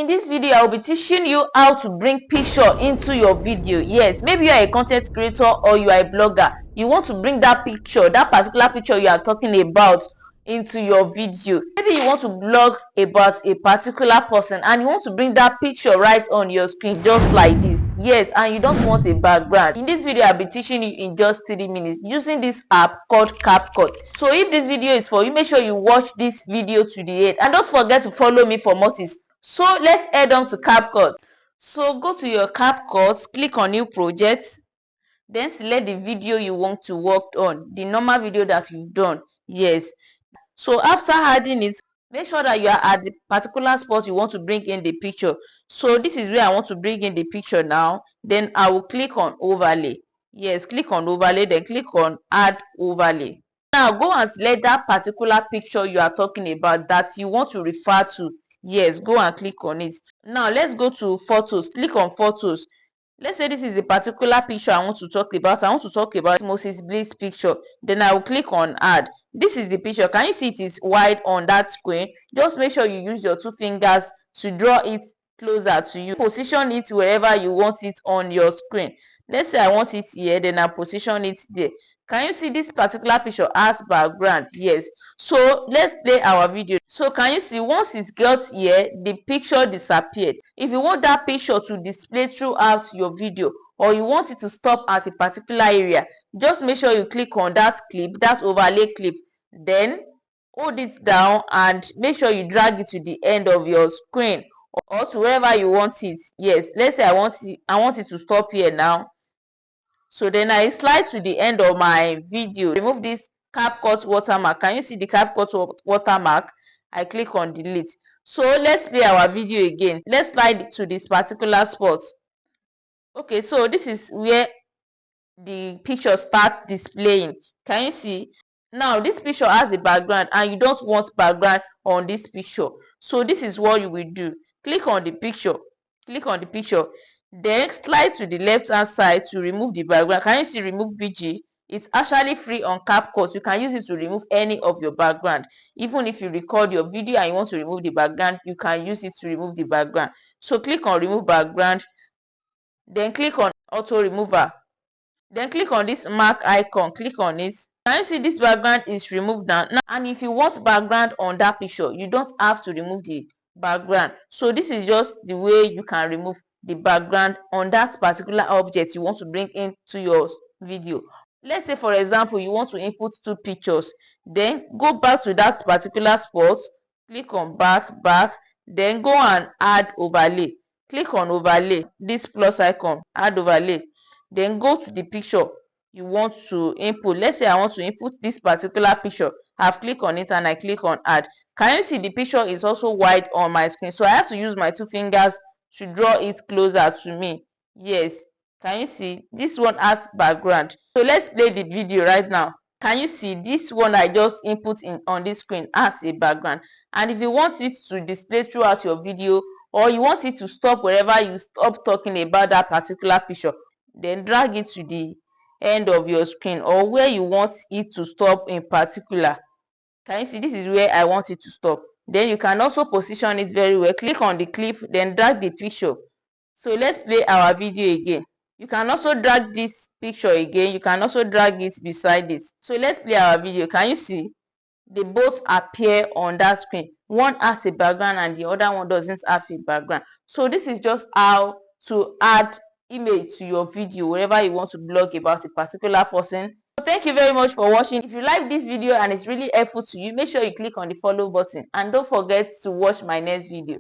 this video I will be teaching you how to bring picture into your video. Yes, maybe you are a content creator or you are a blogger. You want to bring that picture, that particular picture you are talking about, into your video. Maybe you want to blog about a particular person and you want to bring that picture right on your screen just like this. Yes, and you don't want a background. In this video I'll be teaching you in just 3 minutes using this app called CapCut. So if this video is for you, make sure you watch this video to the end and don't forget to follow me for more tips. So let's head on to CapCut. So go to your CapCut, click on new project, then select the video you want to work on, the normal video that you've done. Yes, so after adding it, make sure that you are at the particular spot you want to bring in the picture. So this is where I want to bring in the picture now. Then I will click on overlay. Yes, click on overlay, then click on add overlay. Now go and select that particular picture you are talking about that you want to refer to. Yes, go and click on it. Now let's go to photos. Click on photos. Let's say this is the particular picture I want to talk about. I want to talk about Moses Bliss picture. Then I will click on add. This is the picture. Can you see it is wide on that screen? Just make sure you use your 2 fingers to draw it closer to you. Position it wherever you want it on your screen. Let's say I want it here, then I position it there. Can you see this particular picture as background? Yes. So let's play our video. So can you see once it got here, the picture disappeared. If you want that picture to display throughout your video or you want it to stop at a particular area, just make sure you click on that clip, that overlay clip, then hold it down and make sure you drag it to the end of your screen or to wherever you want it. Yes, let's say I want it to stop here now. So then I slide to the end of my video, remove this CapCut watermark. Can you see the CapCut watermark? I click on delete. So let's play our video again. Let's slide to this particular spot. Okay, so this is where the picture starts displaying. Can you see? Now this picture has a background and you don't want background on this picture. So this is what you will do. Click on the picture. Click on the picture. Then slide to the left hand side to remove the background. Can you see remove BG? It's actually free on CapCut. You can use it to remove any of your background. Even if you record your video and you want to remove the background, you can use it to remove the background. So click on remove background. Then click on auto remover. Then click on this mark icon. Click on it. Can you see this background is removed now? And if you want background on that picture, you don't have to remove the background. So this is just the way you can remove the background on that particular object you want to bring into your video. Let's say for example you want to input 2 pictures, then go back to that particular spot, click on back, then go and add overlay. Click on overlay, this plus icon, add overlay, then go to the picture you want to input. Let's say I want to input this particular picture. I've clicked on it and I click on add. Can you see the picture is also wide on my screen? So I have to use my 2 fingers to draw it closer to me. Yes, can you see this one has background? So let's play the video right now. Can you see this one I just input in on this screen as a background? And if you want it to display throughout your video or you want it to stop wherever you stop talking about that particular picture, then drag it to the end of your screen or where you want it to stop in particular. Can you see this is where I want it to stop? Then you can also position it very well. Click on the clip, then drag the picture. So let's play our video again. You can also drag this picture again. You can also drag it beside it. So let's play our video. Can you see? They both appear on that screen. One has a background and the other one doesn't have a background. So this is just how to add image to your video wherever you want to blog about a particular person. So thank you very much for watching. If you like this video and it's really helpful to you, make sure you click on the follow button and don't forget to watch my next video.